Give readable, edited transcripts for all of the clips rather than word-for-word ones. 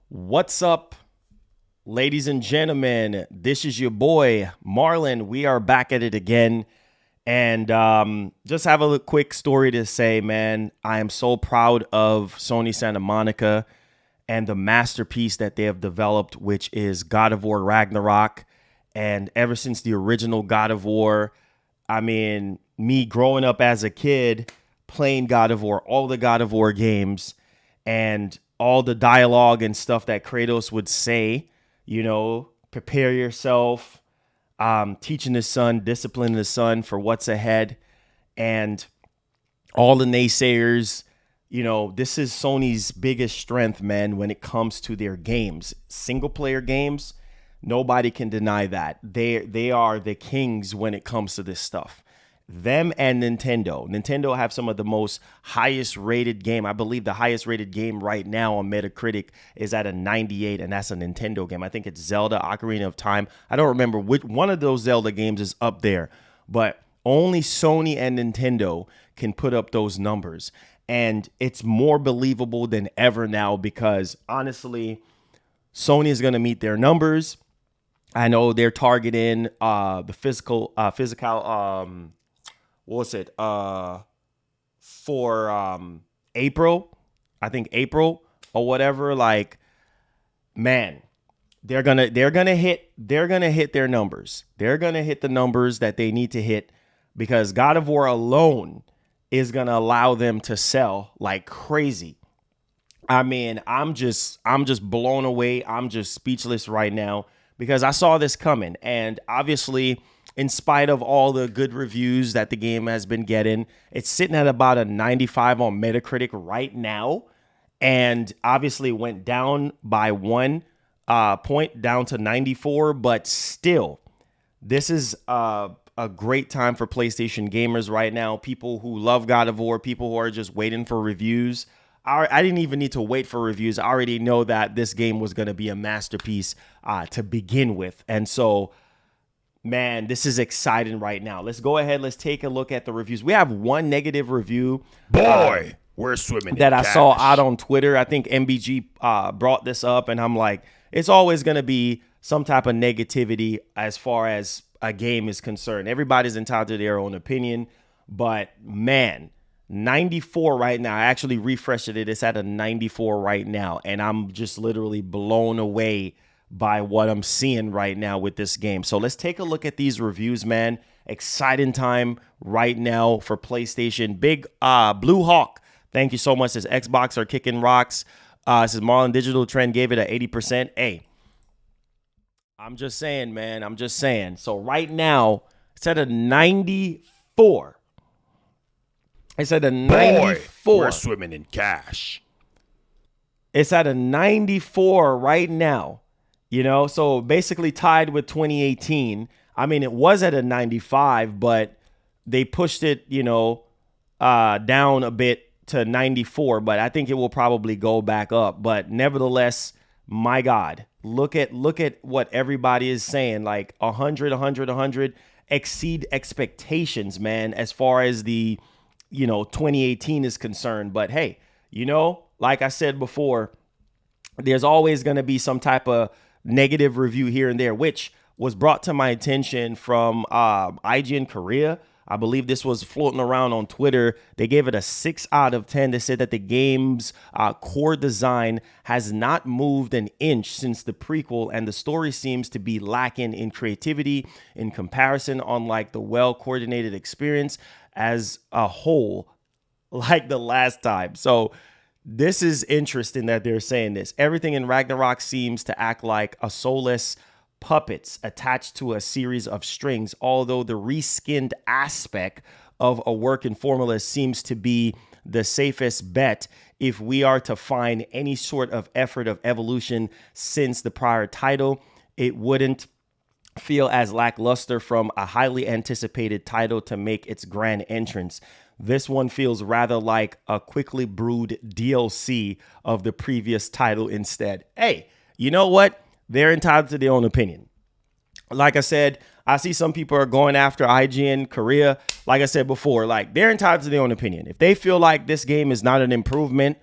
What's up, ladies and gentlemen? This is your boy, Marlon. We are back at it again. And just have a quick story to say, man. I am so proud of Sony Santa Monica and the masterpiece that they have developed, which is God of War Ragnarok. And ever since the original God of War, I mean, me growing up as a kid, playing God of War, all the God of War games, and all the dialogue and stuff that Kratos would say, prepare yourself, teaching his son, disciplining his son for what's ahead. And all the naysayers, this is Sony's biggest strength, man, when it comes to their games. Single player games, nobody can deny that. They are the kings when it comes to this stuff. Them and Nintendo. Nintendo have some of the most highest rated game. I believe the highest rated game right now on Metacritic is at a 98, and that's a Nintendo game. I think it's Zelda Ocarina of Time. I don't remember which one of those Zelda games is up there, but only Sony and Nintendo can put up those numbers. And it's more believable than ever now because honestly, Sony is going to meet their numbers. I know they're targeting the physical for April, I think April or whatever. Like, man, they're gonna hit their numbers. They're gonna hit the numbers that they need to hit because God of War alone is gonna allow them to sell like crazy. I mean, I'm just blown away. I'm just speechless right now because I saw this coming, and obviously, in spite of all the good reviews that the game has been getting, it's sitting at about a 95 on Metacritic right now. And obviously went down by 1 point down to 94. But still, this is a great time for PlayStation gamers right now. People who love God of War, people who are just waiting for reviews. I didn't even need to wait for reviews. I already know that this game was going to be a masterpiece to begin with. And so, man, this is exciting right now. Let's go ahead. Let's take a look at the reviews. We have one negative review. Boy, we're swimming that in I cash. saw out on Twitter. I think MBG brought this up, and I'm like, it's always going to be some type of negativity as far as a game is concerned. Everybody's entitled to their own opinion, but man, 94 right now. I actually refreshed it. It's at a 94 right now, and I'm just literally blown away by what I'm seeing right now with this game. So let's take a look at these reviews, man. Exciting time right now for PlayStation. Big Blue Hawk, thank you so much. This Xbox are kicking rocks. This is Marlon Digital Trend gave it an 80%. Hey, I'm just saying, man. I'm just saying. So right now, it's at a 94. It's at a 94. Boy, we're swimming in cash. It's at a 94 right now. So basically tied with 2018. I mean, it was at a 95, but they pushed it, down a bit to 94. But I think it will probably go back up. But nevertheless, my God, look at what everybody is saying. Like 100, exceed expectations, man, as far as the, 2018 is concerned. But hey, like I said before, there's always going to be some type of negative review here and there, which was brought to my attention from IGN Korea. I believe this was floating around on Twitter. They gave it a 6 out of 10. They said that the game's core design has not moved an inch since the prequel, and the story seems to be lacking in creativity in comparison, unlike the well-coordinated experience as a whole, like the last time. So this is interesting that they're saying this. Everything in Ragnarok seems to act like a soulless puppets attached to a series of strings, although the reskinned aspect of a working formula seems to be the safest bet if we are to find any sort of effort of evolution since the prior title. It wouldn't feel as lackluster from a highly anticipated title to make its grand entrance. This one feels rather like a quickly brewed DLC of the previous title instead. Hey, you know what? They're entitled to their own opinion. Like I said, I see some people are going after IGN Korea. Like I said before, like they're entitled to their own opinion. If they feel like this game is not an improvement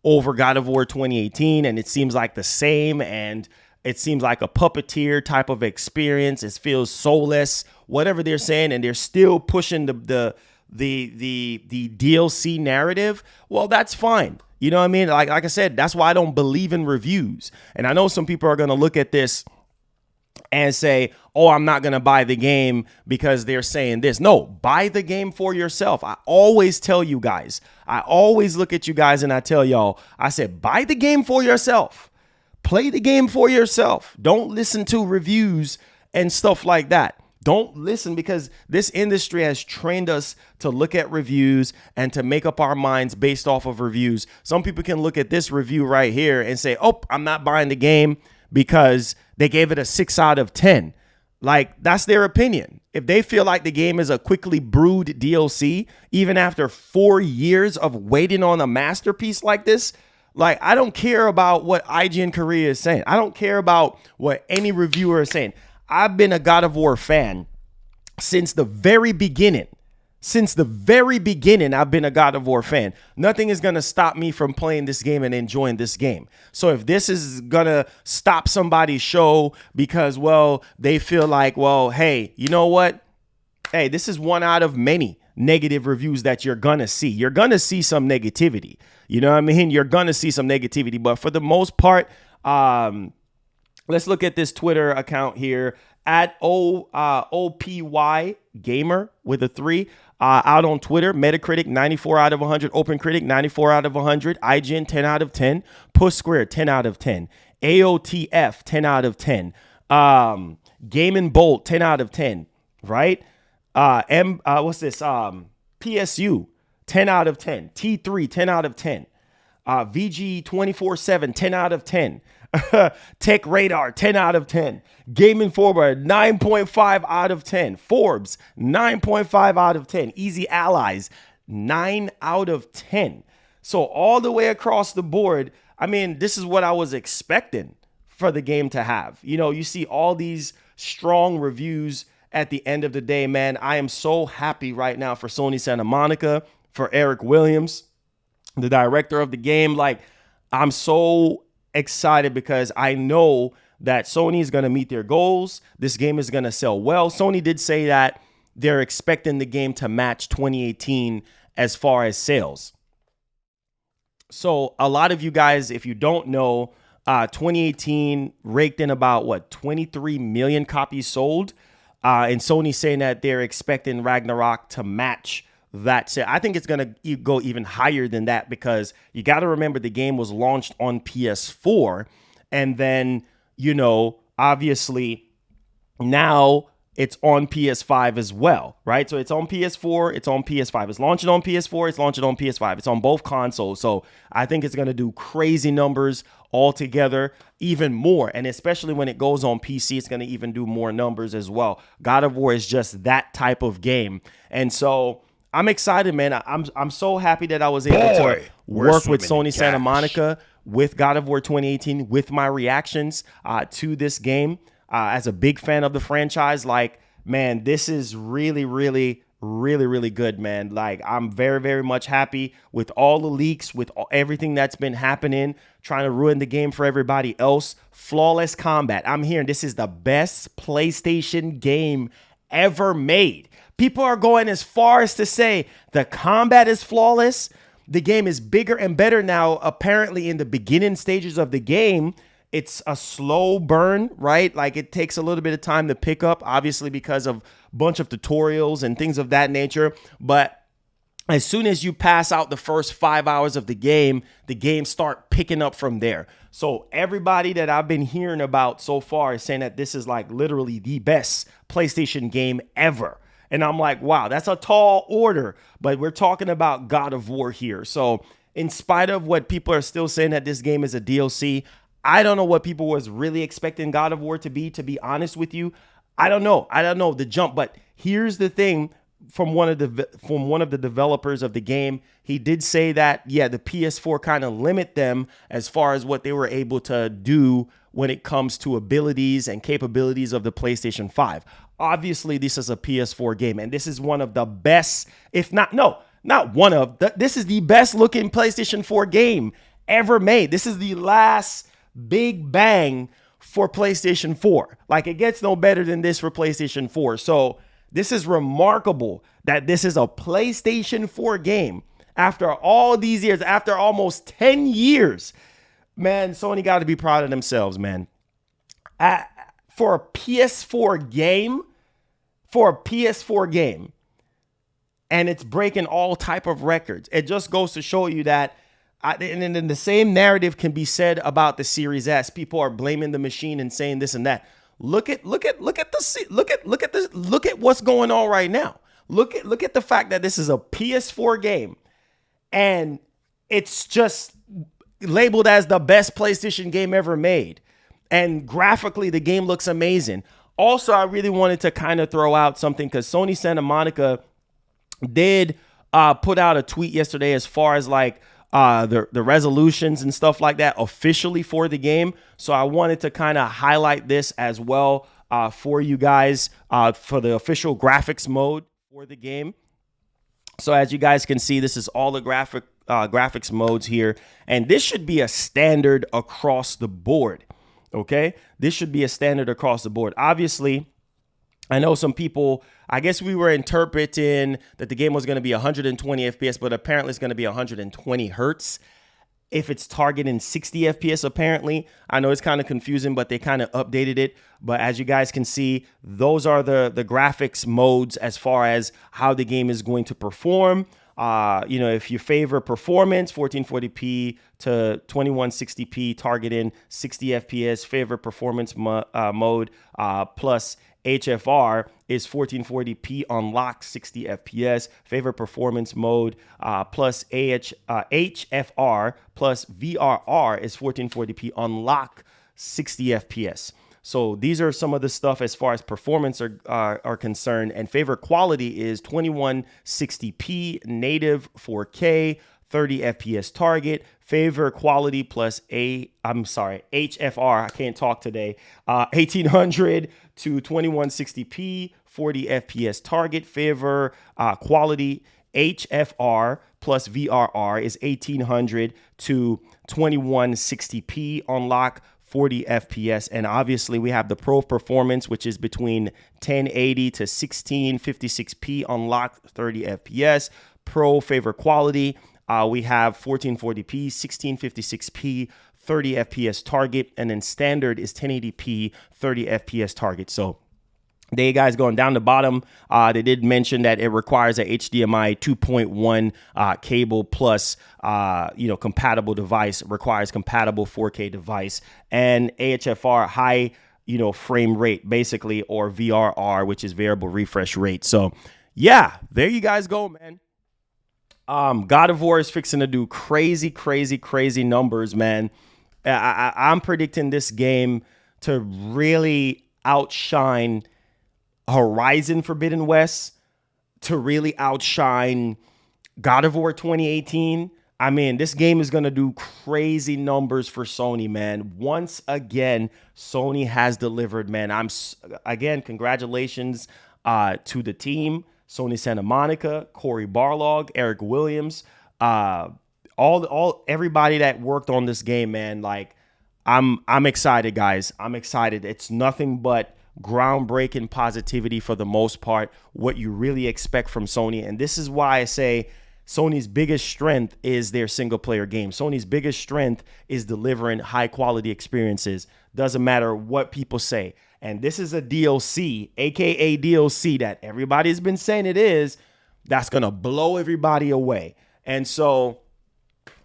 over God of War 2018, and it seems like the same, and it seems like a puppeteer type of experience. It feels soulless, whatever they're saying, and they're still pushing the DLC narrative. Well, that's fine. You know what I mean? Like I said, that's why I don't believe in reviews. And I know some people are going to look at this and say, oh, I'm not going to buy the game because they're saying this. No, buy the game for yourself. I always tell you guys, I always look at you guys and I tell y'all, I said, buy the game for yourself. Play the game for yourself. Don't listen to reviews and stuff like that. Don't listen, because this industry has trained us to look at reviews and to make up our minds based off of reviews. Some people can look at this review right here and say, oh, I'm not buying the game because they gave it a 6 out of 10. Like, that's their opinion. If they feel like the game is a quickly brewed DLC, even after 4 years of waiting on a masterpiece like this, like, I don't care about what IGN Korea is saying. I don't care about what any reviewer is saying. I've been a God of War fan since the very beginning. Since the very beginning, I've been a God of War fan. Nothing is going to stop me from playing this game and enjoying this game. So if this is going to stop somebody's show because, well, they feel like, well, hey, you know what? Hey, this is one out of many negative reviews that you're going to see. You're going to see some negativity. You know what I mean? You're going to see some negativity. But for the most part, let's look at this Twitter account here at OPY Gamer with a 3 out on Twitter. Metacritic 94 out of 100. OpenCritic 94 out of 100. IGN 10 out of 10. Push Square 10 out of 10. AOTF 10 out of 10. Game & Bolt 10 out of 10. Right? What's this? PSU 10 out of 10. T3 10 out of 10. VG 24/7 10 out of 10. Tech Radar 10 out of 10. Game Informer 9.5 out of 10. Forbes 9.5 out of 10. Easy Allies 9 out of 10. So all the way across the board, I mean, this is what I was expecting for the game to have. You know, you see all these strong reviews at the end of the day, man. I am so happy right now for Sony Santa Monica, for Eric Williams, the director of the game. Like, I'm so excited because I know that Sony is going to meet their goals. This game is going to sell well. Sony did say that they're expecting the game to match 2018 as far as sales. So a lot of you guys, if you don't know, 2018 raked in about 23 million copies sold. And Sony's saying that they're expecting Ragnarok to match that sale. I think it's going to go even higher than that, because you got to remember the game was launched on PS4. And then, you know, obviously now it's on PS5 as well, right? So it's on PS4, it's on PS5. It's launching on PS4, it's launching on PS5. It's on both consoles. So I think it's going to do crazy numbers altogether, even more. And especially when it goes on PC, it's going to even do more numbers as well. God of War is just that type of game. And so I'm excited, man. I'm so happy that I was able to work with Sony Santa Monica with God of War 2018, with my reactions to this game. As a big fan of the franchise, like, man, this is really, really, really, really good, man. Like, I'm very, very much happy with all the leaks, with everything that's been happening, trying to ruin the game for everybody else. Flawless combat. I'm hearing this is the best PlayStation game ever made. People are going as far as to say the combat is flawless. The game is bigger and better now. Apparently, in the beginning stages of the game, it's a slow burn, right? Like, it takes a little bit of time to pick up, obviously, because of a bunch of tutorials and things of that nature. But as soon as you pass out the first 5 hours of the game start picking up from there. So everybody that I've been hearing about so far is saying that this is like literally the best PlayStation game ever. And I'm like, wow, that's a tall order. But we're talking about God of War here. So in spite of what people are still saying that this game is a DLC, I don't know what people was really expecting God of War to be honest with you. I don't know the jump. But here's the thing, from one of the developers of the game, he did say that, yeah, the PS4 kind of limit them as far as what they were able to do when it comes to abilities and capabilities of the PlayStation 5. Obviously, this is a PS4 game, and this is one of the best, if not one of, this is the best looking PlayStation 4 game ever made. This is the last big bang for PlayStation 4. Like, it gets no better than this for PlayStation 4. So this is remarkable that this is a PlayStation 4 game after all these years, after almost 10 years. Man, Sony got to be proud of themselves, man. For a PS4 game, and it's breaking all type of records. It just goes to show you that, and then the same narrative can be said about the Series S. People are blaming the machine and saying this and that. Look at what's going on right now. Look at the fact that this is a PS4 game, and it's just labeled as the best PlayStation game ever made. And graphically, the game looks amazing. Also, I really wanted to kind of throw out something because Sony Santa Monica did put out a tweet yesterday as far as like the resolutions and stuff like that officially for the game. So I wanted to kind of highlight this as well for you guys for the official graphics mode for the game. So as you guys can see, this is all the graphics modes here, and this should be a standard across the board. Okay, this should be a standard across the board. Obviously, I know some people, I guess we were interpreting that the game was going to be 120 FPS, but apparently it's going to be 120 hertz. If it's targeting 60 FPS, apparently. I know it's kind of confusing, but they kind of updated it. But as you guys can see, those are the graphics modes as far as how the game is going to perform. If you favor performance, 1440p to 2160p, targeting 60 FPS, favor performance mode plus HFR is 1440p, unlock 60 FPS, favor performance mode plus HFR plus VRR is 1440p, unlock 60 FPS. So these are some of the stuff as far as performance are concerned. And favorite quality is 2160p, native 4K, 30 FPS target. Favorite quality plus HFR, I can't talk today, 1800 to 2160p, 40 FPS target. Favor quality HFR plus VRR is 1800 to 2160p, unlock 40 FPS. And obviously we have the Pro Performance, which is between 1080 to 1656p, unlocked 30 FPS. Pro Favor Quality, we have 1440p, 1656p, 30 FPS target. And then standard is 1080p, 30 FPS target. So there you guys, going down the bottom, they did mention that it requires a HDMI 2.1 cable plus, compatible device, requires compatible 4K device, and AHFR high, frame rate, basically, or VRR, which is variable refresh rate. So, yeah, there you guys go, man. God of War is fixing to do crazy, crazy, crazy numbers, man. I'm predicting this game to really outshine Horizon Forbidden West, to really outshine God of War 2018. I mean, this game is going to do crazy numbers for Sony, man. Once again, Sony has delivered, man. Again, congratulations to the team, Sony Santa Monica, Corey Barlog, Eric Williams, everybody that worked on this game, man. Like, I'm excited, guys. I'm excited. It's nothing but groundbreaking positivity for the most part, what you really expect from Sony. And this is why I say Sony's biggest strength is their single player game. Sony's biggest strength is delivering high quality experiences. Doesn't matter what people say. And this is a DLC, aka DLC, that everybody's been saying it is, that's gonna blow everybody away. And so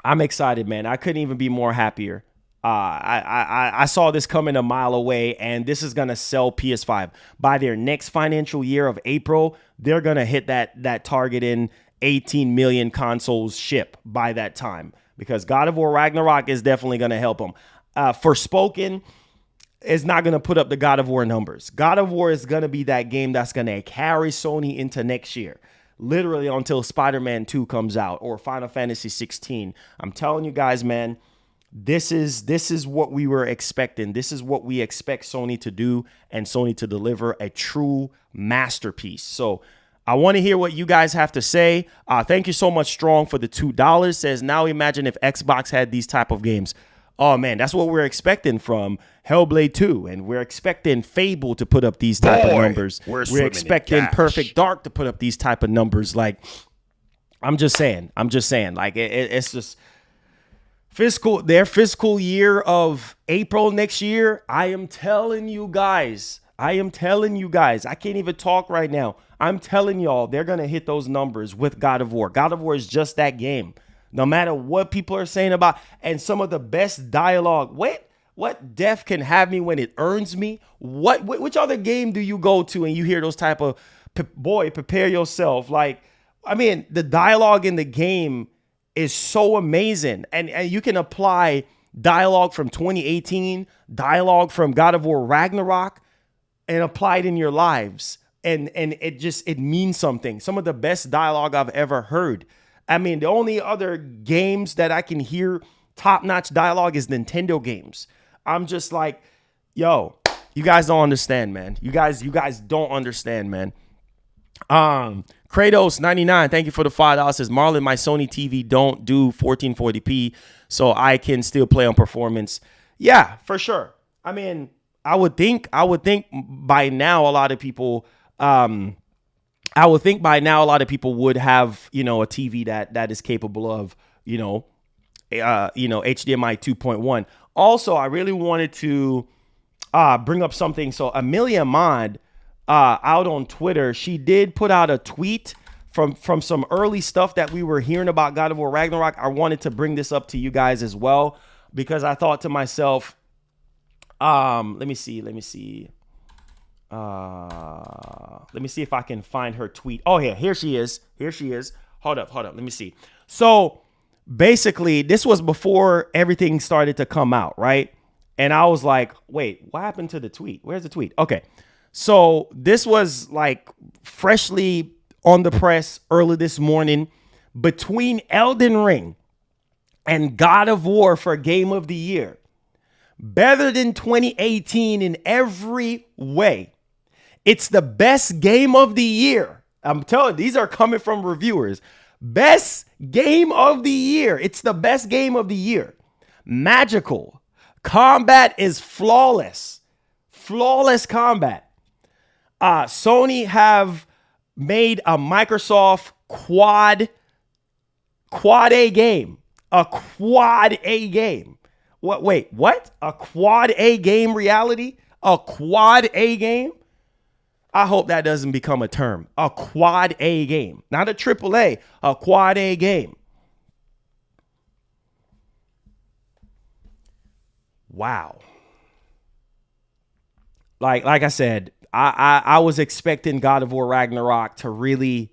I'm excited, man. I couldn't even be more happier. I saw this coming a mile away, and this is going to sell PS5. By their next financial year of April, they're going to hit that target in 18 million consoles ship by that time, because God of War Ragnarok is definitely going to help them. Forspoken is not going to put up the God of War numbers. God of War is going to be that game that's going to carry Sony into next year, literally until Spider-Man 2 comes out or Final Fantasy 16. I'm telling you guys, man, this is what we were expecting. This is what we expect Sony to do, and Sony to deliver a true masterpiece. So I want to hear what you guys have to say. Thank you so much, Strong, for the $2. Says, now imagine if Xbox had these type of games. Oh, man, that's what we're expecting from Hellblade 2. And we're expecting Fable to put up these type of numbers. We're expecting Perfect Dark to put up these type of numbers. Like, I'm just saying. Like, it's just their fiscal year of April next year. I am telling you guys. I can't even talk right now. I'm telling y'all, they're going to hit those numbers with God of War. God of War is just that game. No matter what people are saying about, and some of the best dialogue. What death can have me when it earns me? Which other game do you go to and you hear those type of, boy, prepare yourself. Like, I mean, the dialogue in the game is so amazing. And you can apply dialogue from 2018, dialogue from God of War Ragnarok, and apply it in your lives. And it means something. Some of the best dialogue I've ever heard. I mean, the only other games that I can hear top-notch dialogue is Nintendo games. I'm just like, yo, you guys don't understand, man. You guys don't understand, man. Kratos 99, thank you for the $5. Says, Marlon, my Sony TV don't do 1440p, so I can still play on performance. Yeah, for sure. I mean, I would think by now a lot of people would have, a TV that is capable of, HDMI 2.1. Also, I really wanted to bring up something. So Amelia Mod out on Twitter, she did put out a tweet from some early stuff that we were hearing about God of War Ragnarok. I wanted to bring this up to you guys as well, because I thought to myself, let me see if I can find her tweet. Oh, yeah, here she is. Hold up. Let me see. So basically, this was before everything started to come out, right? And I was like, wait, what happened to the tweet? Where's the tweet? Okay. So this was like freshly on the press early this morning, between Elden Ring and God of War for Game of the Year. Better than 2018 in every way. It's the best game of the year. I'm telling you, these are coming from reviewers. Best game of the year. It's the best game of the year. Magical. Combat is flawless. Flawless combat. Sony have made a Microsoft quad A game. A quad A game. What? A quad A game reality? A quad A game? I hope that doesn't become a term. A quad A game. Not a triple A. A quad A game. Wow. Like I said, I was expecting God of War Ragnarok to really,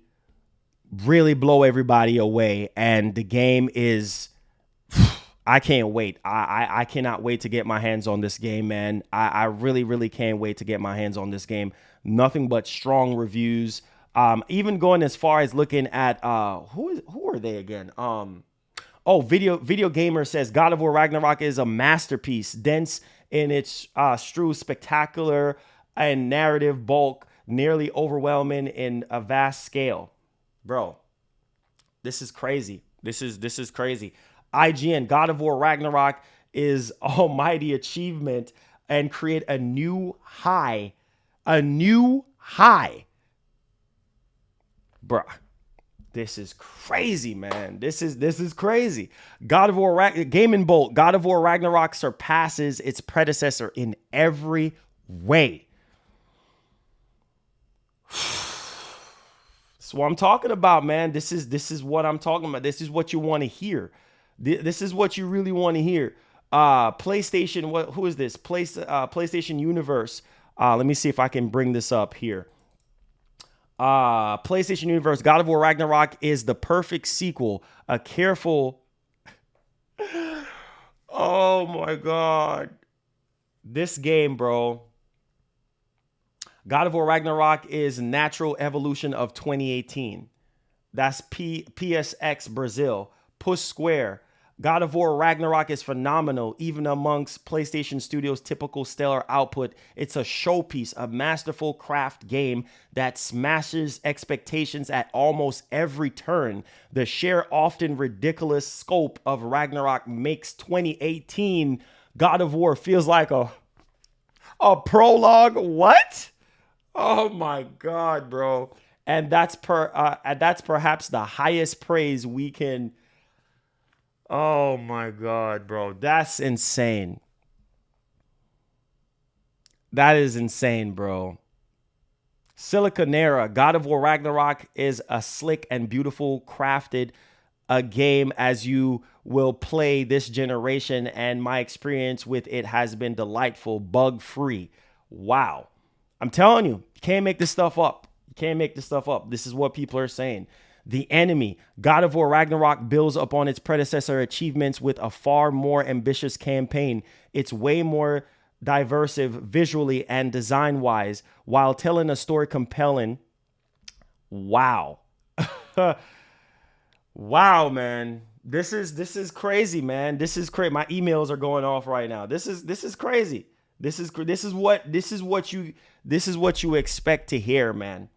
really blow everybody away. And the game is... I can't wait. I cannot wait to get my hands on this game, man. I really, really can't wait to get my hands on this game. Nothing but strong reviews. Even going as far as looking at who are they again? Video Gamer says God of War Ragnarok is a masterpiece, dense in its strew, spectacular and narrative bulk, nearly overwhelming in a vast scale. Bro, this is crazy. This is crazy. IGN, God of War Ragnarok is almighty achievement and create a new high. A new high. Bruh. This is crazy, man. This is crazy. God of War Gaming Bolt, God of War Ragnarok surpasses its predecessor in every way. That's what I'm talking about, man. This is what I'm talking about. This is what you want to hear. This is what you really want to hear. PlayStation, who is this? PlayStation Universe. Let me see if I can bring this up here. PlayStation Universe, God of War Ragnarok is the perfect sequel. A careful... Oh my God. This game, bro. God of War Ragnarok is natural evolution of 2018. That's PSX Brazil. Push Square. God of War Ragnarok is phenomenal, even amongst PlayStation Studios' typical stellar output. It's a showpiece, a masterful craft game that smashes expectations at almost every turn. The sheer, often ridiculous scope of Ragnarok makes 2018 God of War feels like a prologue. What? Oh my God, bro. And that's perhaps the highest praise we can. Oh my God, bro. That's insane. That is insane, bro. Siliconera, God of War Ragnarok is a slick and beautiful crafted a game as you will play this generation, and my experience with it has been delightful, bug free. Wow. I'm telling you, you can't make this stuff up. You can't make this stuff up. This is what people are saying. The Enemy, God of War Ragnarok builds upon its predecessor achievements with a far more ambitious campaign. It's way more diverse visually and design-wise, while telling a story compelling. Wow. Wow, man. This is crazy, man. This is crazy. My emails are going off right now. This is crazy. This is what you expect to hear, man.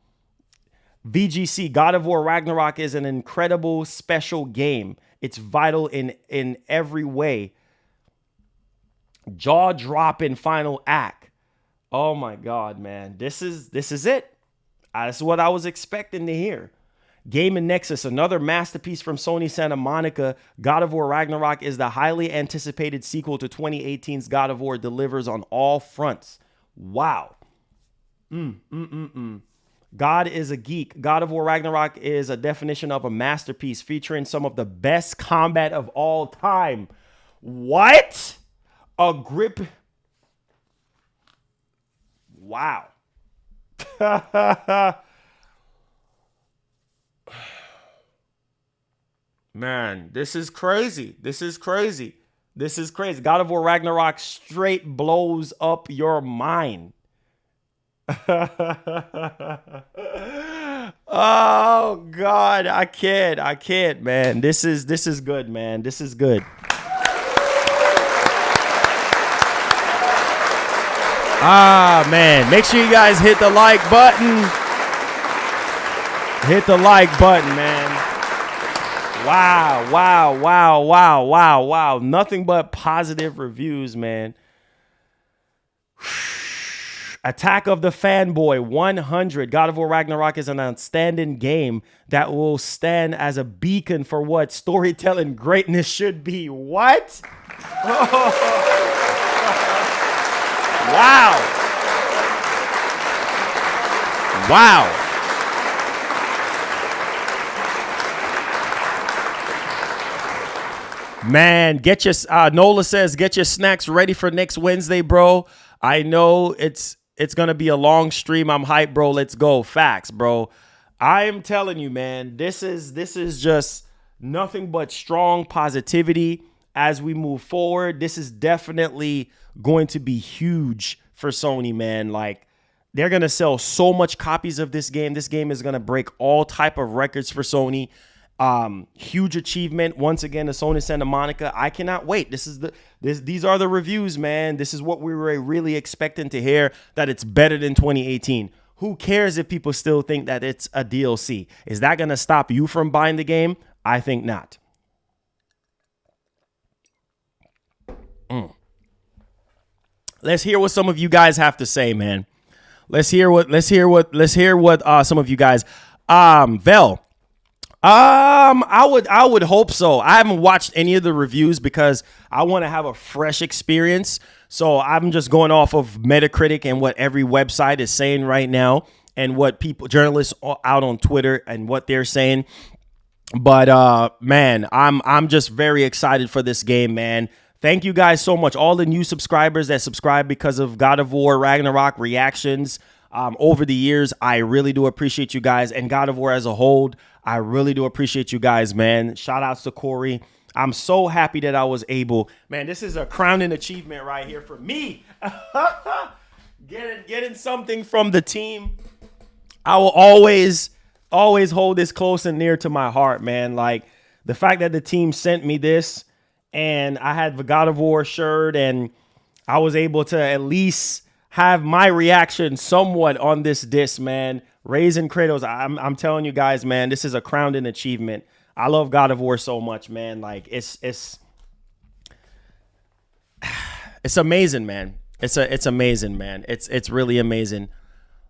VGC, God of War Ragnarok is an incredible special game. It's vital in every way. Jaw-dropping final act. Oh my God, man. This is it. That's what I was expecting to hear. Game and Nexus, another masterpiece from Sony Santa Monica. God of War Ragnarok is the highly anticipated sequel to 2018's God of War, delivers on all fronts. Wow. God is a geek. God of War Ragnarok is a definition of a masterpiece featuring some of the best combat of all time. What? A grip. Wow. Man, this is crazy. This is crazy. This is crazy. God of War Ragnarok straight blows up your mind. Oh God, I can't, man. This is good, man. This is good. Man, make sure you guys hit the like button. Hit the like button, man. Wow. Nothing but positive reviews, man. Attack of the Fanboy 100. God of War Ragnarok is an outstanding game that will stand as a beacon for what storytelling greatness should be. What? Wow. Man, get your Nola says get your snacks ready for next Wednesday, bro. I know it's gonna be a long stream. I'm hyped, bro. Let's go. Facts, bro. I am telling you, man, this is just nothing but strong positivity as we move forward. This is definitely going to be huge for Sony, man. Like, they're gonna sell so much copies of this game. This game is gonna break all type of records for Sony. Huge achievement once again to Sony Santa Monica. I cannot wait. These are the reviews, man. This is what we were really expecting to hear, that it's better than 2018. Who cares if people still think that it's a DLC? Is that going to stop you from buying the game? I think not. Let's hear what some of you guys have to say, man. Let's hear what some of you guys. Vel. I would hope so. I haven't watched any of the reviews because I want to have a fresh experience. So I'm just going off of Metacritic and what every website is saying right now, and what journalists out on Twitter and what they're saying. But man, I'm just very excited for this game, man. Thank you guys so much. All the new subscribers that subscribe because of God of War Ragnarok reactions over the years. I really do appreciate you guys, and God of War as a whole. I really do appreciate you guys, man. Shout outs to Corey. I'm so happy that I was able, man, this is a crowning achievement right here for me. Getting something from the team. I will always hold this close and near to my heart, man. Like, the fact that the team sent me this and I had the God of War shirt, and I was able to at least have my reaction somewhat on this disc, man. Raising Kratos, I'm telling you guys, man, this is a crowning achievement. I love God of War so much, man. Like it's amazing, man. It's amazing, man. It's really amazing.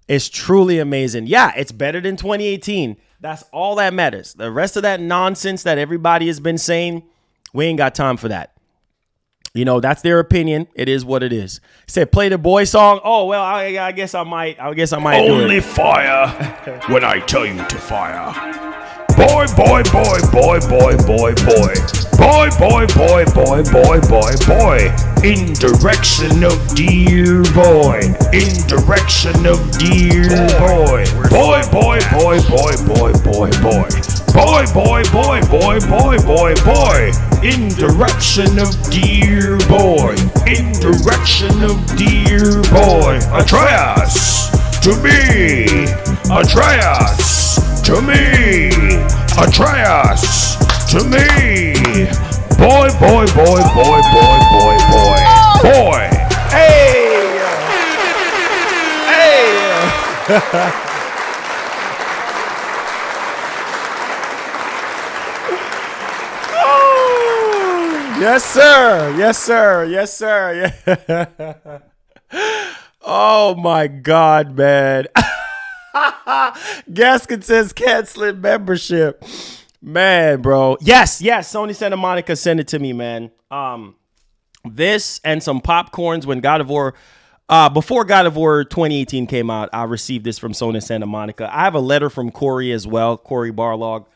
It's truly amazing. Yeah, it's better than 2018. That's all that matters. The rest of that nonsense that everybody has been saying, we ain't got time for that. You know, that's their opinion. It is what it is. Said play the boy song. Oh well, I guess I might. I guess I might do it. Only fire when I tell you to fire. Boy, boy, boy, boy, boy, boy, boy. Boy, boy, boy, boy, boy, boy, boy. In direction of dear boy. In direction of dear boy. Boy, boy, boy, boy, boy, boy, boy. Boy, boy, boy, boy, boy, boy, boy. In direction of dear boy. In direction of dear boy. Atreus to me. Atreus to me. Atreus to me. Boy, boy, boy, boy, boy, boy, boy. Boy. Hey! Hey! Yes, sir. Yes, sir. Yes, sir. Yeah. Oh, my God, man. Gaskin says canceling membership. Man, bro. Yes. Sony Santa Monica sent it to me, man. This and some popcorns when God of War, before God of War 2018 came out, I received this from Sony Santa Monica. I have a letter from Corey as well, Corey Barlog.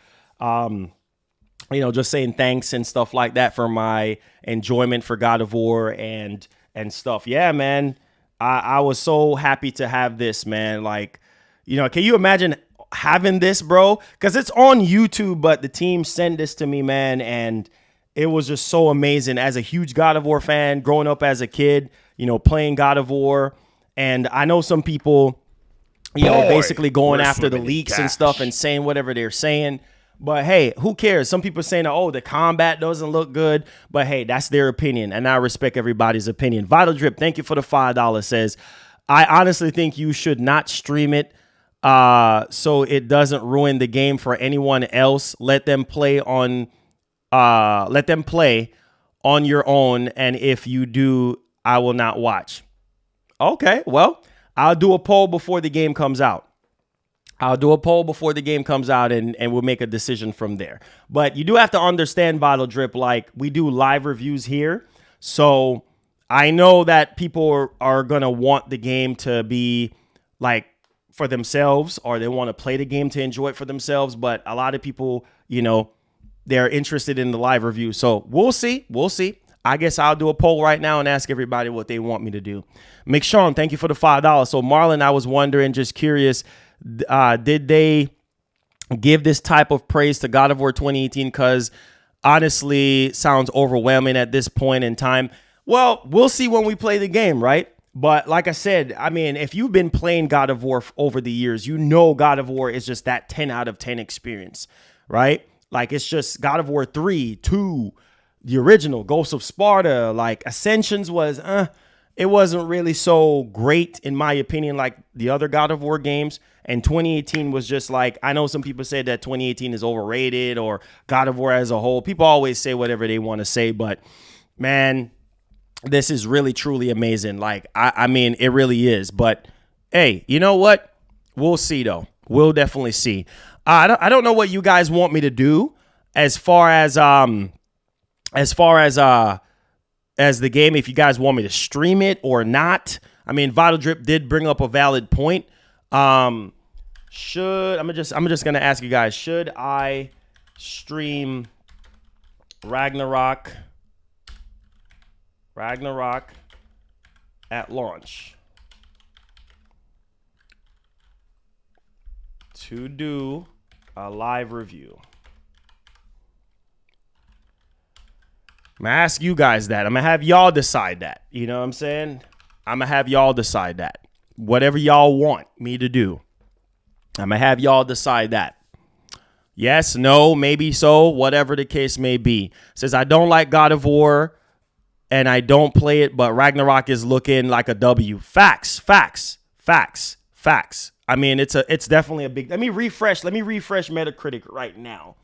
You know, just saying thanks and stuff like that for my enjoyment for God of War and stuff. Yeah, man. I was so happy to have this, man. Like, you know, can you imagine having this, bro? Because it's on YouTube, but the team sent this to me, man. And it was just so amazing. As a huge God of War fan, growing up as a kid, you know, playing God of War. And I know some people, you know, basically going after the leaks and stuff and saying whatever they're saying. But hey, who cares? Some people are saying, oh, the combat doesn't look good. But hey, that's their opinion. And I respect everybody's opinion. Vital Drip, thank you for the $5. Says, I honestly think you should not stream it so it doesn't ruin the game for anyone else. Let them play on your own. And if you do, I will not watch. Okay, well, I'll do a poll before the game comes out. And we'll make a decision from there. But you do have to understand, Bottle Drip, like we do live reviews here. So I know that people are going to want the game to be like for themselves, or they want to play the game to enjoy it for themselves. But a lot of people, you know, they're interested in the live review. So we'll see. I guess I'll do a poll right now and ask everybody what they want me to do. McShawn, thank you for the $5. So Marlon, I was wondering, just curious, did they give this type of praise to God of War 2018? Because honestly, sounds overwhelming at this point in time. Well, we'll see when we play the game, right? But like I said, I mean, if you've been playing God of War over the years, you know God of War is just that 10 out of 10 experience, right? Like it's just God of War 3, 2, the original, Ghost of Sparta, like Ascensions was, it wasn't really so great in my opinion, like the other God of War games. And 2018 was just like, I know some people said that 2018 is overrated or God of War as a whole. People always say whatever they want to say, but man, this is really, truly amazing. Like, I mean, it really is. But hey, you know what? We'll see though. We'll definitely see. I don't know what you guys want me to do as far as the game, if you guys want me to stream it or not. I mean, Vital Drip did bring up a valid point. I'm just gonna ask you guys, should I stream Ragnarok at launch to do a live review? I'm gonna ask you guys that. I'm gonna have y'all decide that. You know what I'm saying? I'm gonna have y'all decide that. Whatever y'all want me to do, I'm gonna have y'all decide that. Yes, no, maybe so, whatever the case may be. Says, I don't like God of War and I don't play it, but Ragnarok is looking like a W. Facts. I mean, it's definitely a big. Let me refresh Metacritic right now.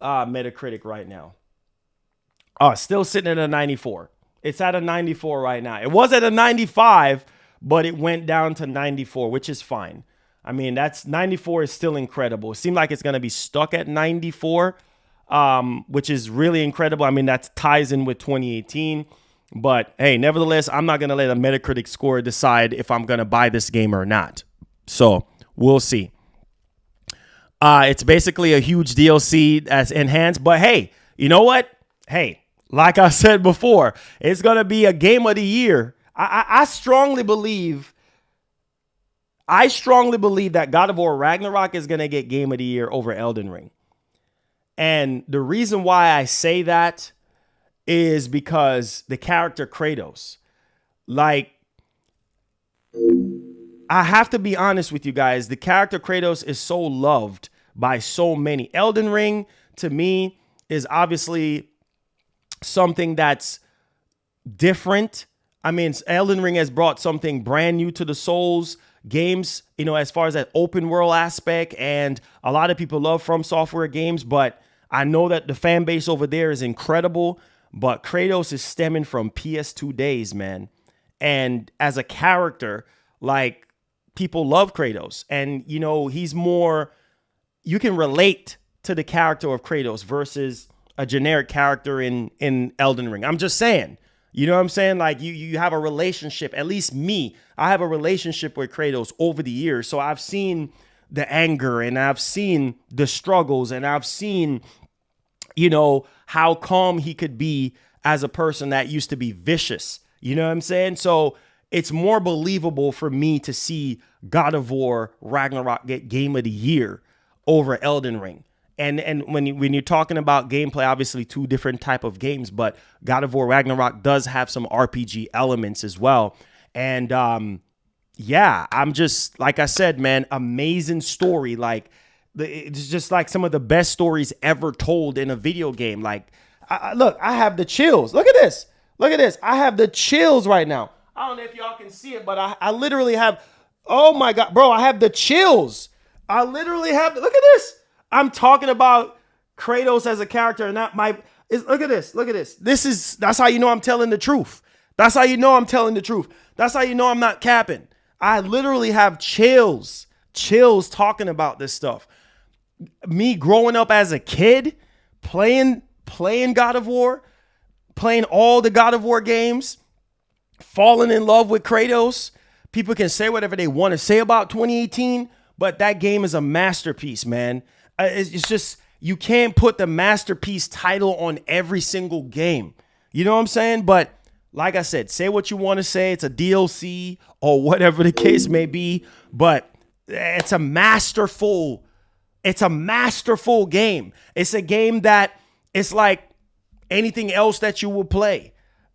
Metacritic right now. Oh, still sitting at a 94. It's at a 94 right now. It was at a 95, but it went down to 94, which is fine. I mean, 94 is still incredible. It seemed like it's going to be stuck at 94, which is really incredible. I mean, that ties in with 2018. But hey, nevertheless, I'm not going to let a Metacritic score decide if I'm going to buy this game or not. So we'll see. It's basically a huge DLC that's enhanced. But hey, you know what? Hey, like I said before, it's going to be a game of the year. I strongly believe that God of War Ragnarok is going to get game of the year over Elden Ring. And the reason why I say that is because the character Kratos, like, I have to be honest with you guys. The character Kratos is so loved by so many. Elden Ring, to me, is obviously something that's different. I mean, Elden Ring has brought something brand new to the Souls games, you know, as far as that open world aspect. And a lot of people love From Software games, but I know that the fan base over there is incredible. But Kratos is stemming from PS2 days, man. And as a character, like, people love Kratos. And, you know, he's more, you can relate to the character of Kratos versus a generic character in Elden Ring. I'm just saying, you know what I'm saying? Like, you have a relationship, at least me, I have a relationship with Kratos over the years. So I've seen the anger and I've seen the struggles and I've seen, you know, how calm he could be as a person that used to be vicious. You know what I'm saying? So it's more believable for me to see God of War Ragnarok get game of the year over Elden Ring. And when you're talking about gameplay, obviously two different type of games, but God of War Ragnarok does have some RPG elements as well. And yeah, I'm just, like I said, man, amazing story. Like, it's just like some of the best stories ever told in a video game. Like, look, I have the chills. Look at this. I have the chills right now. I don't know if y'all can see it, but I literally have, oh my God, bro, I have the chills. I literally have, look at this. I'm talking about Kratos as a character and not look at this. That's how you know I'm telling the truth. That's how you know I'm telling the truth. That's how you know I'm not capping. I literally have chills talking about this stuff. Me growing up as a kid, playing God of War, playing all the God of War games, falling in love with Kratos. People can say whatever they want to say about 2018, but that game is a masterpiece, man. It's just, you can't put the masterpiece title on every single game. You know what I'm saying? But like I said, say what you want to say. It's a DLC or whatever the case may be, but it's a masterful game. It's a game that it's like anything else that you will play.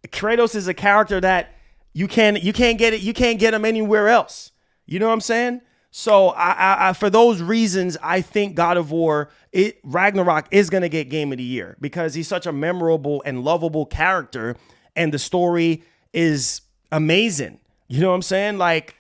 Kratos is a character that you can't get him anywhere else. You know what I'm saying? So I for those reasons, I think God of War Ragnarok is going to get game of the year because he's such a memorable and lovable character and the story is amazing. You know what I'm saying? Like,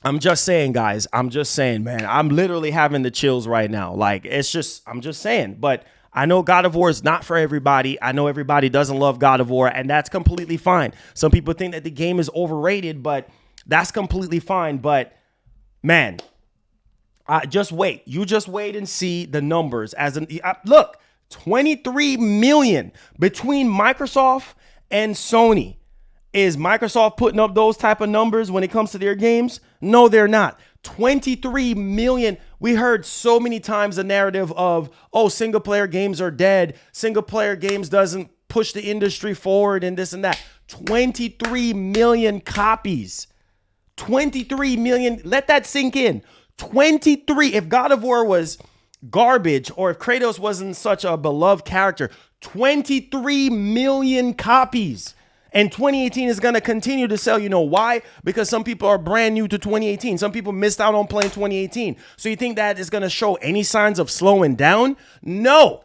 I'm just saying, guys. I'm just saying, man. I'm literally having the chills right now. Like, I'm just saying. But I know God of War is not for everybody. I know everybody doesn't love God of War, and that's completely fine. Some people think that the game is overrated, but that's completely fine. But man, just wait. You just wait and see the numbers. Look, 23 million between Microsoft and Sony. Is Microsoft putting up those type of numbers when it comes to their games? No, they're not. 23 million. We heard so many times the narrative of, oh, single player games are dead. Single player games doesn't push the industry forward and this and that. 23 million copies. 23 million. Let that sink in. 23. If God of War was garbage or if Kratos wasn't such a beloved character, 23 million copies. And 2018 is going to continue to sell. You know why? Because some people are brand new to 2018. Some people missed out on playing 2018. So you think that is going to show any signs of slowing down? No.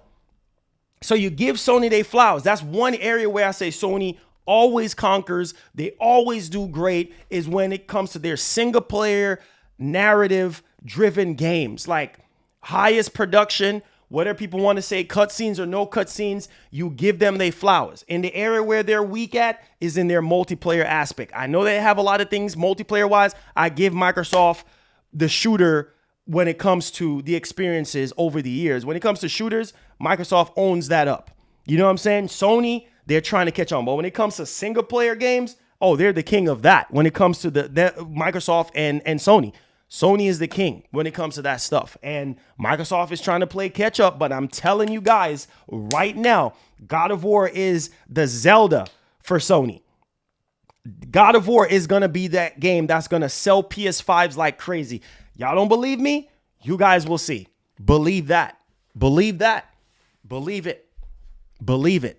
So you give Sony their flowers. That's one area where I say Sony always conquers. They always do great, is when it comes to their single player narrative driven games. Like highest production, whether people want to say cutscenes or no cutscenes, you give them their flowers. In the area where they're weak at is in their multiplayer aspect. I know they have a lot of things multiplayer wise. I give Microsoft the shooter when it comes to the experiences over the years. When it comes to shooters, Microsoft owns that up. You know what I'm saying? Sony, they're trying to catch on. But when it comes to single player games, oh, they're the king of that. When it comes to the Microsoft and Sony. Sony is the king when it comes to that stuff. And Microsoft is trying to play catch up. But I'm telling you guys right now, God of War is the Zelda for Sony. God of War is going to be that game that's going to sell PS5s like crazy. Y'all don't believe me? You guys will see. Believe that. Believe that. Believe it. Believe it.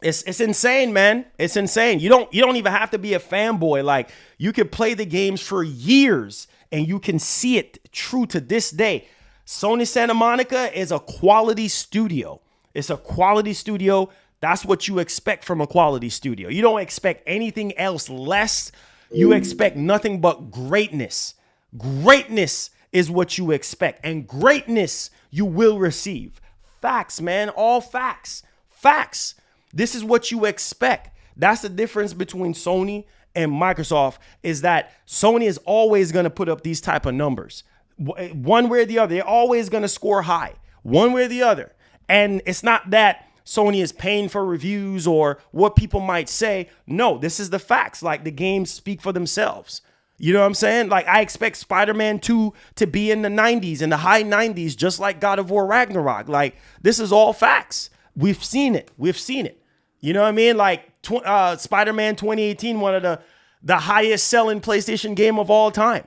It's insane, man. It's insane. You don't even have to be a fanboy. Like, you could play the games for years and you can see it true to this day. Sony Santa Monica is a quality studio. It's a quality studio. That's what you expect from a quality studio. You don't expect anything else less. You expect nothing but greatness. Greatness is what you expect, and greatness you will receive. Facts, man. All facts. Facts. This is what you expect. That's the difference between Sony and Microsoft, is that Sony is always going to put up these type of numbers. One way or the other, they're always going to score high. One way or the other. And it's not that Sony is paying for reviews or what people might say. No, this is the facts. Like, the games speak for themselves. You know what I'm saying? Like, I expect Spider-Man 2 to be in the 90s, in the high 90s, just like God of War Ragnarok. Like, this is all facts. We've seen it. We've seen it. You know what I mean? Like, Spider-Man 2018, one of the highest selling PlayStation game of all time.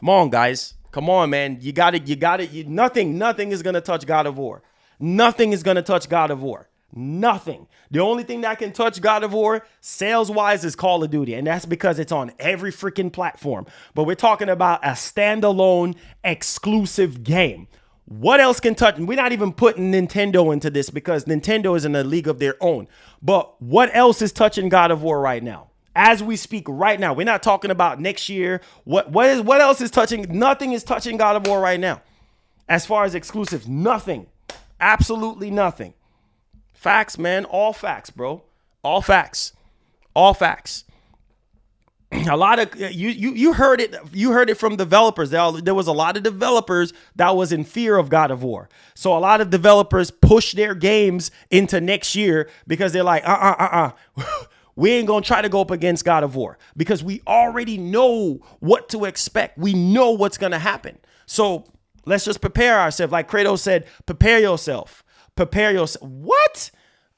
Come on, guys. Come on, man. You got it. Nothing is going to touch God of War. Nothing is going to touch God of War. Nothing. The only thing that can touch God of War sales-wise is Call of Duty, and that's because it's on every freaking platform. But we're talking about a standalone exclusive game. What else can touch? We're not even putting Nintendo into this because Nintendo is in a league of their own. But what else is touching God of War right now? As we speak right now, we're not talking about next year. What else is touching? Nothing is touching God of War right now. As far as exclusives, nothing. Absolutely nothing. Facts, man. All facts, bro. All facts. All facts. A lot of you heard it. You heard it from developers. There was a lot of developers that was in fear of God of War. So a lot of developers push their games into next year because they're like, we ain't gonna try to go up against God of War because we already know what to expect. We know what's gonna happen. So let's just prepare ourselves. Like Kratos said, prepare yourself. Prepare yourself. What?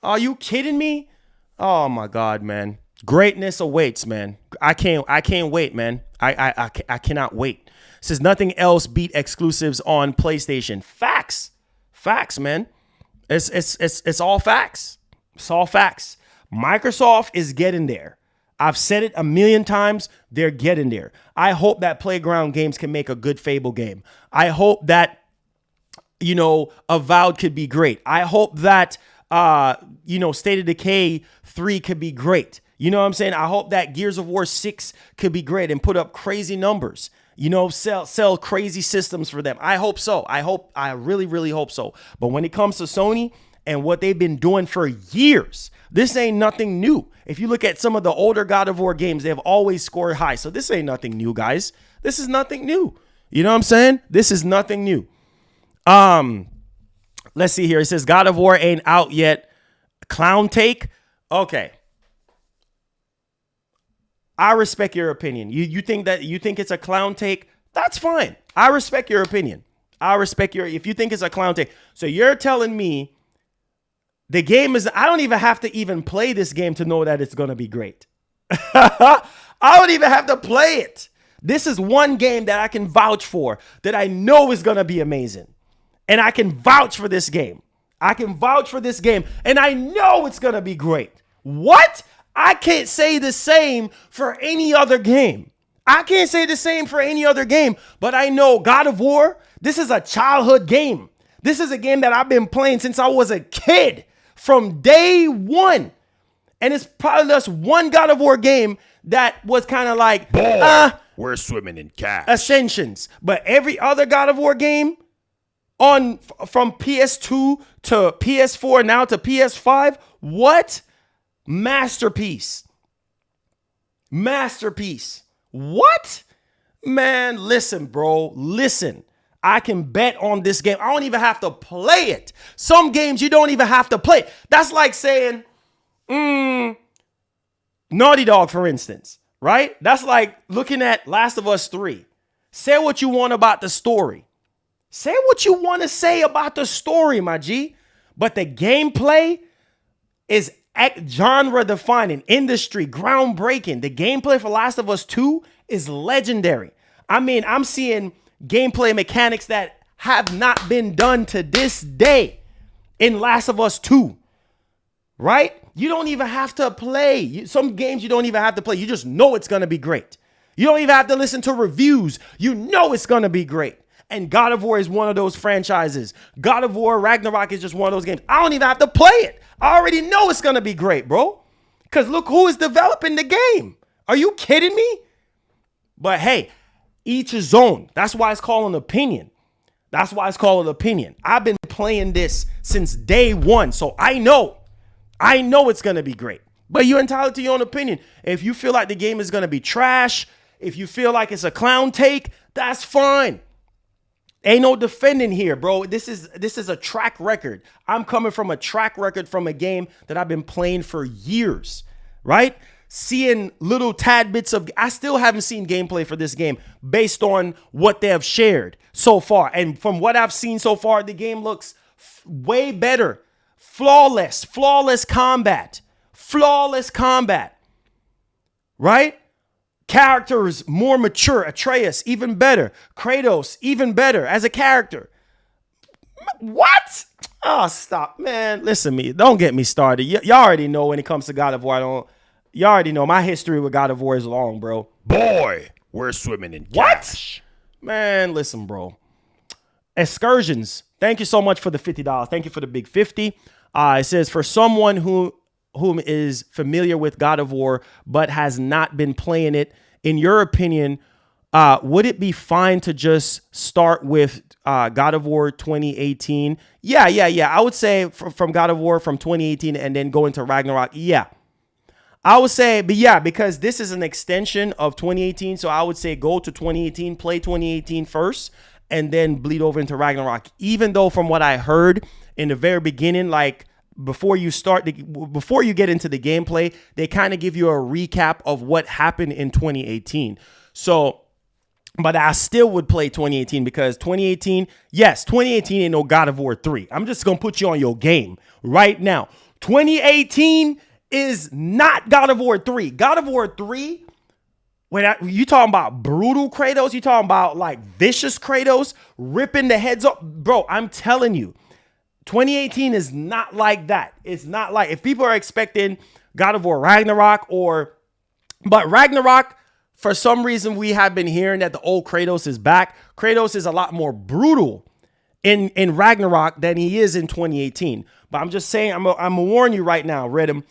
Are you kidding me? Oh my God, man. Greatness awaits, man. I can't wait, man. I cannot wait. Says nothing else beat exclusives on PlayStation. Facts. Facts, man. It's all facts. It's all facts. Microsoft is getting there. I've said it a million times. They're getting there. I hope that Playground Games can make a good Fable game. I hope that, Avowed could be great. I hope that, State of Decay 3 could be great. You know what I'm saying? I hope that Gears of War 6 could be great and put up crazy numbers. Sell crazy systems for them. I hope so. I really, really hope so. But when it comes to Sony and what they've been doing for years, this ain't nothing new. If you look at some of the older God of War games, they've always scored high. So this ain't nothing new, guys. This is nothing new. You know what I'm saying? This is nothing new. Let's see here. It says God of War ain't out yet. Clown take. Okay. I respect your opinion. You think it's a clown take? That's fine. I respect your opinion. If you think it's a clown take. So you're telling me the game is, I don't even have to even play this game to know that it's going to be great. I don't even have to play it. This is one game that I can vouch for, that I know is going to be amazing. And I can vouch for this game. And I know it's going to be great. What? I can't say the same for any other game. I can't say the same for any other game, but I know God of War, this is a childhood game. This is a game that I've been playing since I was a kid from day one. And it's probably just one God of War game that was kind of like, Boy, we're swimming in cash. Ascensions. But every other God of War game from PS2 to PS4 now to PS5, what? Masterpiece. What? Man, listen, bro. Listen. I can bet on this game. I don't even have to play it. Some games you don't even have to play. That's like saying, Naughty Dog, for instance, right? That's like looking at Last of Us 3. Say what you want about the story. Say what you want to say about the story, my G. But the gameplay is genre defining, industry, groundbreaking. The gameplay for Last of Us 2 is legendary. I mean, I'm seeing gameplay mechanics that have not been done to this day in Last of Us 2, right? You don't even have to play. Some games you don't even have to play. You just know it's going to be great. You don't even have to listen to reviews. You know it's going to be great. And God of War is one of those franchises. God of War, Ragnarok is just one of those games. I don't even have to play it. I already know it's going to be great, bro. Because look who is developing the game. Are you kidding me? But hey, each his own. That's why it's called an opinion. I've been playing this since day one, so I know it's going to be great. But you're entitled to your own opinion. If you feel like the game is going to be trash, if you feel like it's a clown take, that's fine. Ain't no defending here, bro. This is a track record. I'm coming from a track record from a game that I've been playing for years, right? Seeing little tad bits of, I still haven't seen gameplay for this game based on what they have shared so far. And from what I've seen so far, the game looks way better. Flawless combat, right? Characters more mature. Atreus, even better. Kratos, even better as a character. What? Oh, stop, man. Listen to me. Don't get me started. Y'all already know when it comes to God of War, y'all already know my history with God of War is long, bro. Boy, we're swimming in cash. What? Man, listen, bro. Excursions. Thank you so much for the $50. Thank you for the big 50. It says, for someone whom is familiar with God of War but has not been playing it, in your opinion, would it be fine to just start with God of War 2018? Yeah. I would say from God of War from 2018 and then go into Ragnarok. Yeah. I would say, but yeah, because this is an extension of 2018. So I would say go to 2018, play 2018 first, and then bleed over into Ragnarok. Even though from what I heard in the very beginning, like before you get into the gameplay, they kind of give you a recap of what happened in 2018. So, but I still would play 2018 because 2018 ain't no God of War 3. I'm just going to put you on your game right now. 2018 is not God of War 3. God of War 3, you talking about brutal Kratos, you talking about like vicious Kratos, ripping the heads up. Bro, I'm telling you, 2018 is not like that. It's not like, if people are expecting God of War Ragnarok but Ragnarok, for some reason, we have been hearing that the old Kratos is back. Kratos is a lot more brutal in Ragnarok than he is in 2018. But I'm just saying, I'm gonna warn you right now, Redham.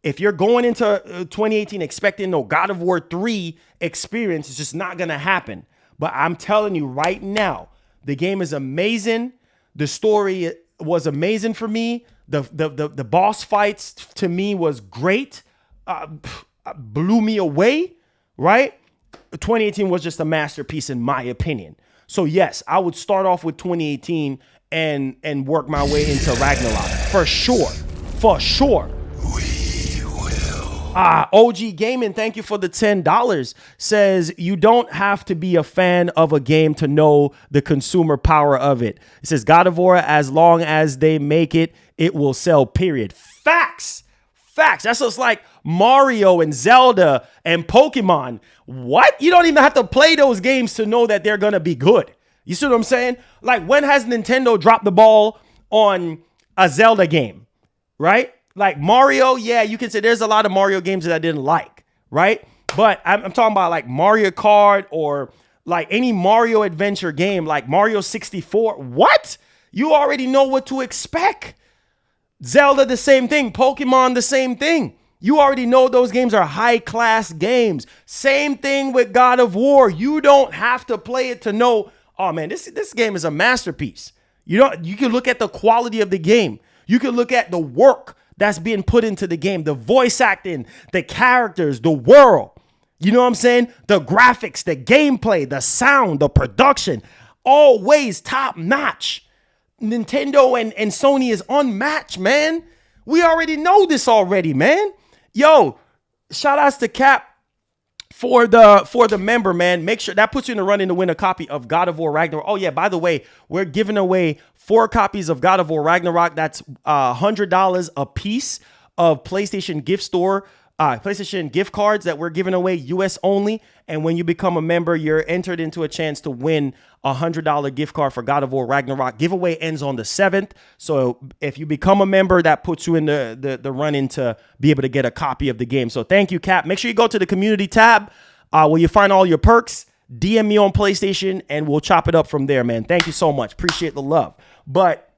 If you're going into 2018 expecting no God of War 3 experience, it's just not gonna happen. But I'm telling you right now, the game is amazing. The story was amazing for me. The boss fights to me was great. Blew me away, right? 2018 was just a masterpiece in my opinion. So yes, I would start off with 2018 and work my way into Ragnarok for sure. OG Gaming, thank you for the $10. Says you don't have to be a fan of a game to know the consumer power of it. It says God of War, as long as they make it, it will sell, period. Facts. That's just like Mario and Zelda and Pokemon. What? You don't even have to play those games to know that they're going to be good. You see what I'm saying? Like, when has Nintendo dropped the ball on a Zelda game, right? Like Mario, yeah, you can say there's a lot of Mario games that I didn't like, right? But I'm talking about like Mario Kart or like any Mario adventure game, like Mario 64. What? You already know what to expect. Zelda, the same thing. Pokemon, the same thing. You already know those games are high-class games. Same thing with God of War. You don't have to play it to know, oh man, this game is a masterpiece. You can look at the quality of the game. You can look at the work that's being put into the game, the voice acting, the characters, the world. You know what I'm saying? The graphics, the gameplay, the sound, the production, always top notch. Nintendo and Sony is unmatched, man. We already know this already, man. Yo, shout outs to Cap for the member, man. Make sure that puts you in the running to win a copy of God of War Ragnarok. Oh yeah, by the way, we're giving away 4 copies of God of War Ragnarok. That's $100 a piece of PlayStation PlayStation gift cards that we're giving away, US only. And when you become a member, you're entered into a chance to win a $100 gift card for God of War Ragnarok. Giveaway ends on the 7th. So if you become a member, that puts you in the run-in to be able to get a copy of the game. So thank you, Cap. Make sure you go to the community tab where you find all your perks. DM me on PlayStation and we'll chop it up from there, man. Thank you so much. Appreciate the love. But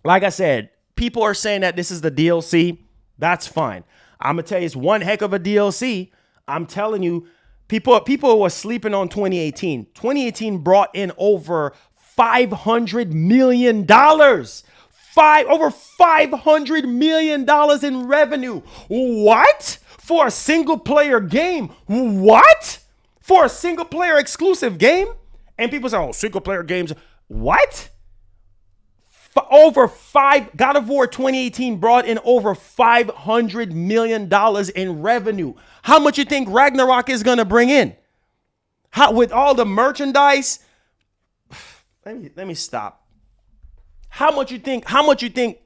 like I said, people are saying that this is the DLC. That's fine. I'm going to tell you, it's one heck of a DLC. I'm telling you, people were sleeping on 2018. 2018 brought in over $500 million. Over $500 million in revenue. What? For a single player game? What? For a single player exclusive game? And people say, oh, single player games. What? God of War 2018 brought in over $500 million in revenue. How much you think Ragnarok is going to bring in? With all the merchandise? Let me stop. How much you think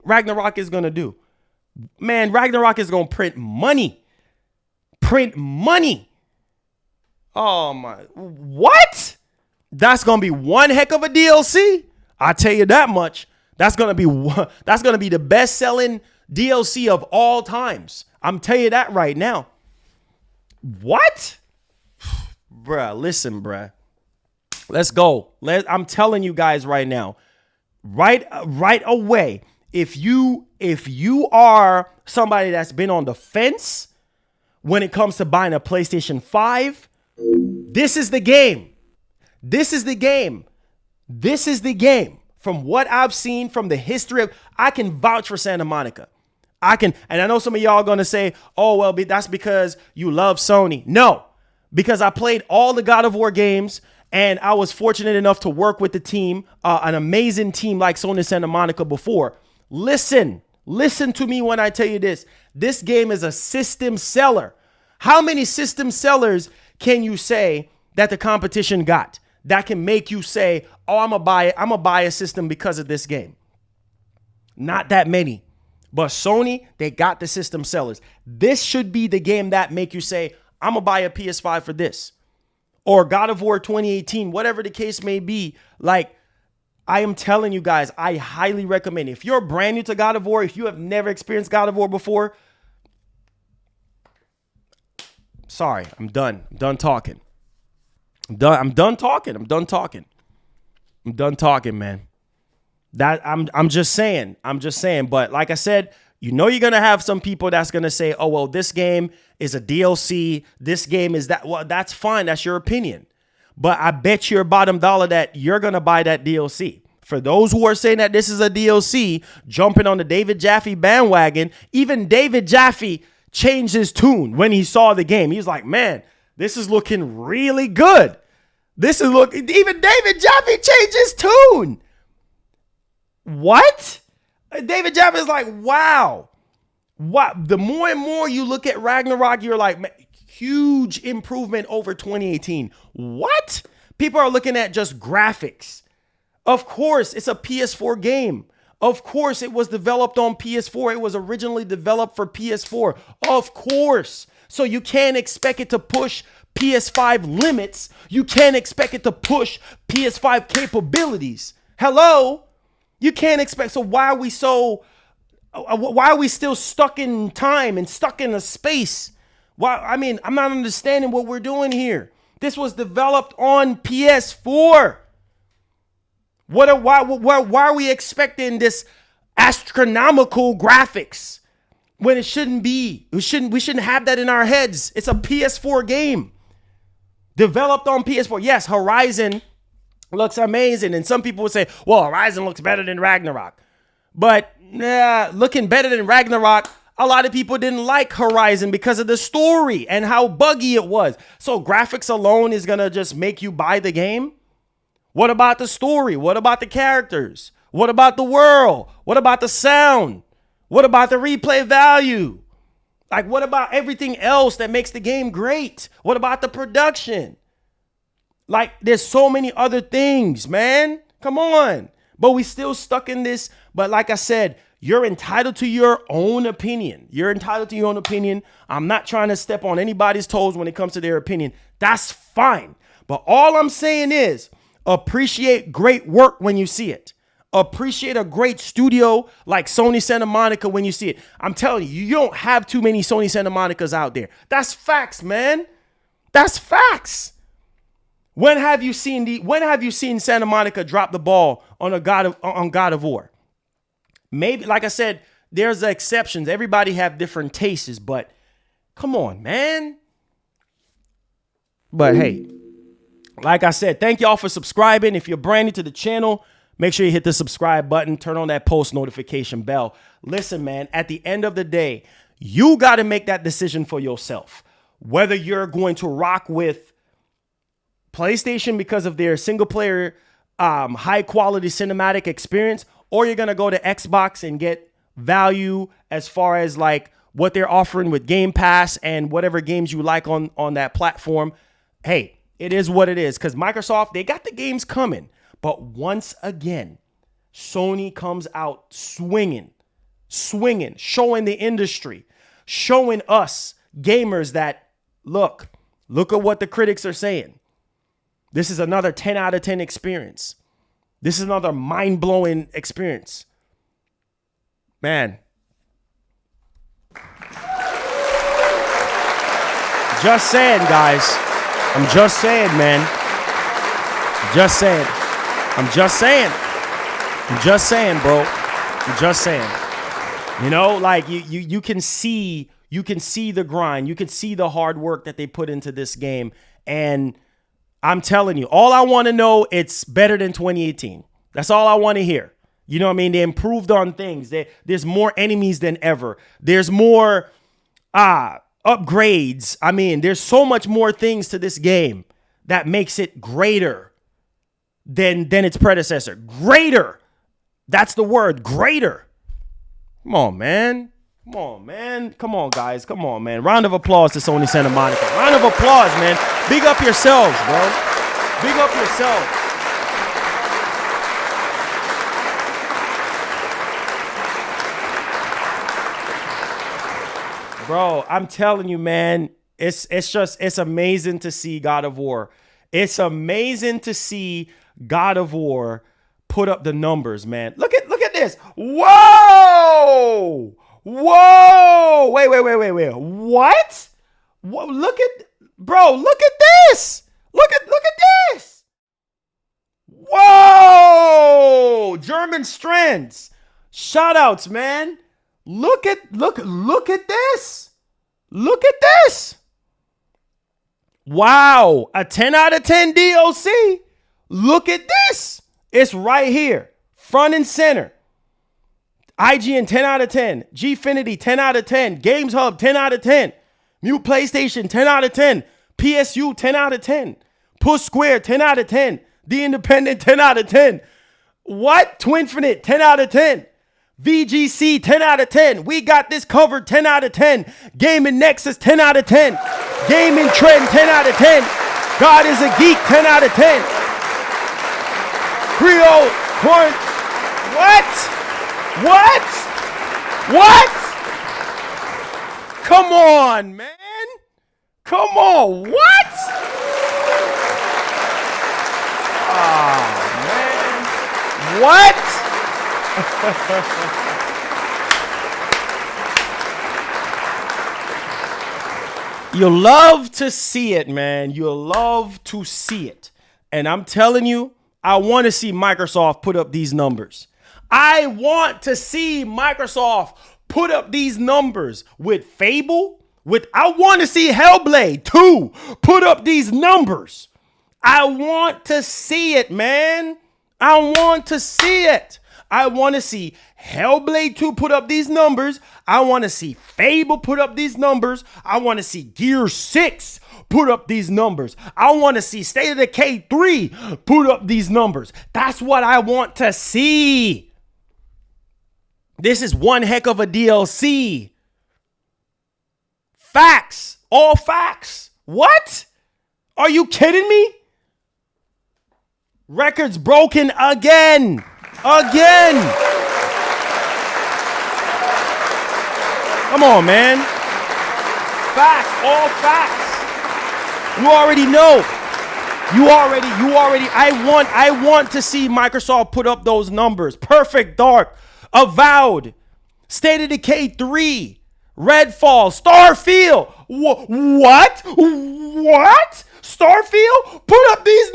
Ragnarok is going to do? Man, Ragnarok is going to print money. Print money. Oh my, what? That's going to be one heck of a DLC. I tell you that much. That's gonna be the best-selling DLC of all times. I'm telling you that right now. What? Bruh, listen, bruh. Let's go. I'm telling you guys right now. Right away. If you are somebody that's been on the fence when it comes to buying a PlayStation 5, this is the game. This is the game. This is the game. From what I've seen, from the history of, I can vouch for Santa Monica. And I know some of y'all are going to say, oh, well, that's because you love Sony. No, because I played all the God of War games and I was fortunate enough to work with the team, an amazing team like Sony Santa Monica before. Listen to me when I tell you this. This game is a system seller. How many system sellers can you say that the competition got that can make you say, oh, I'm gonna buy a system because of this game? Not that many. But Sony, they got the system sellers. This should be the game that make you say, I'm gonna buy a PS5 for this. Or God of War 2018, whatever the case may be. Like, I am telling you guys, I highly recommend it. If you're brand new to God of War, if you have never experienced God of War before, sorry, I'm done. I'm done talking. I'm done talking, man. That I'm just saying. But like I said, you know, you're gonna have some people that's gonna say, oh, well, this game is a DLC. This game is that. Well, that's fine. That's your opinion. But I bet your bottom dollar that you're gonna buy that DLC. For those who are saying that this is a DLC, jumping on the David Jaffe bandwagon, even David Jaffe changed his tune when he saw the game. He's like, man, this is looking really good. Even David Jaffe changed his tune. What? David Jaffe is like, wow. What? The more and more you look at Ragnarok, you're like, man, huge improvement over 2018. What? People are looking at just graphics. Of course, it's a PS4 game. Of course, it was developed on PS4. It was originally developed for PS4. Of course. So you can't expect it to push PS5 limits. You can't expect it to push PS5 capabilities. Hello? You can't expect. So why are we so Why are we still stuck in time and stuck in a space? Why? I mean, I'm not understanding what we're doing here. This was developed on PS4. Why are we expecting this astronomical graphics when it shouldn't be? We shouldn't have that in our heads. It's a PS4 game developed on PS4. Yes, Horizon looks amazing, and some people would say, well, Horizon looks better than Ragnarok. But looking better than Ragnarok, a lot of people didn't like Horizon because of the story and how buggy it was. So graphics alone is going to just make you buy the game? What about the story? What about the characters? What about the world? What about the sound? What about the replay value? Like, what about everything else that makes the game great? What about the production? Like, there's so many other things, man. Come on. But we still stuck in this. But like I said, you're entitled to your own opinion. You're entitled to your own opinion. I'm not trying to step on anybody's toes when it comes to their opinion. That's fine. But all I'm saying is appreciate great work when you see it. Appreciate a great studio like Sony Santa Monica when you see it. I'm telling you, you don't have too many Sony Santa Monicas out there. That's facts, man. That's facts. When have you seen Santa Monica drop the ball on God of War? Maybe, like I said, there's exceptions. Everybody have different tastes, but come on, man. But hey, like I said, thank y'all for subscribing. If you're brand new to the channel, make sure you hit the subscribe button, turn on that post notification bell. Listen, man, at the end of the day, you got to make that decision for yourself. Whether you're going to rock with PlayStation because of their single player, high quality cinematic experience, or you're going to go to Xbox and get value as far as like what they're offering with Game Pass and whatever games you like on that platform. Hey, it is what it is, because Microsoft, they got the games coming. But once again, Sony comes out swinging, showing the industry, showing us gamers that, look at what the critics are saying. This is another 10 out of 10 experience. This is another mind-blowing experience. Man. Just saying, guys. I'm just saying, man. Just saying. I'm just saying, bro. I'm just saying. You know, like you can see the grind. You can see the hard work that they put into this game. And I'm telling you, all I want to know, it's better than 2018. That's all I want to hear. You know what I mean? They improved on things. There's more enemies than ever. There's more upgrades. I mean, there's so much more things to this game that makes it greater than its predecessor. Greater. That's the word, greater. Come on, man. Come on, man. Come on, guys. Come on, man. Round of applause to Sony Santa Monica. Round of applause, man. Big up yourselves, bro. Big up yourselves. Bro, I'm telling you, man, it's amazing to see God of War. It's amazing to see God of War put up the numbers, man. Look at this. Whoa! Whoa! Wait. What? Whoa, look at this. Look at this. Whoa! German Strands. Shout outs, man. Look at this. Look at this. Wow. A 10 out of 10 DOC. Look at this. It's right here. Front and center. IGN 10 out of 10. Gfinity 10 out of 10. Games Hub 10 out of 10. Mute PlayStation 10 out of 10. PSU 10 out of 10. Push Square 10 out of 10. The Independent 10 out of 10. What? Twinfinite 10 out of 10. VGC 10 out of 10. We got this covered 10 out of 10. Gaming Nexus 10 out of 10. Gaming Trend 10 out of 10. God is a Geek 10 out of 10. Creole Corn. What? Come on, man. Come on. What? Oh, man. What? You'll love to see it, man. You'll love to see it. And I'm telling you, I want to see Microsoft put up these numbers. I want to see Microsoft put up these numbers with Fable. I want to see Hellblade 2 put up these numbers. I want to see it, man. I want to see it. I want to see Hellblade 2 put up these numbers. I want to see Fable put up these numbers. I want to see Gear 6 put up these numbers. I want to see State of Decay 3 put up these numbers. That's what I want to see. This is one heck of a DLC. Facts. All facts. What? Are you kidding me? Records broken again. Again. Come on, man. Facts. All facts. You already know. You already. I want to see Microsoft put up those numbers. Perfect Dark. Avowed. State of Decay 3. Redfall. Starfield. What? Starfield? Put up these numbers.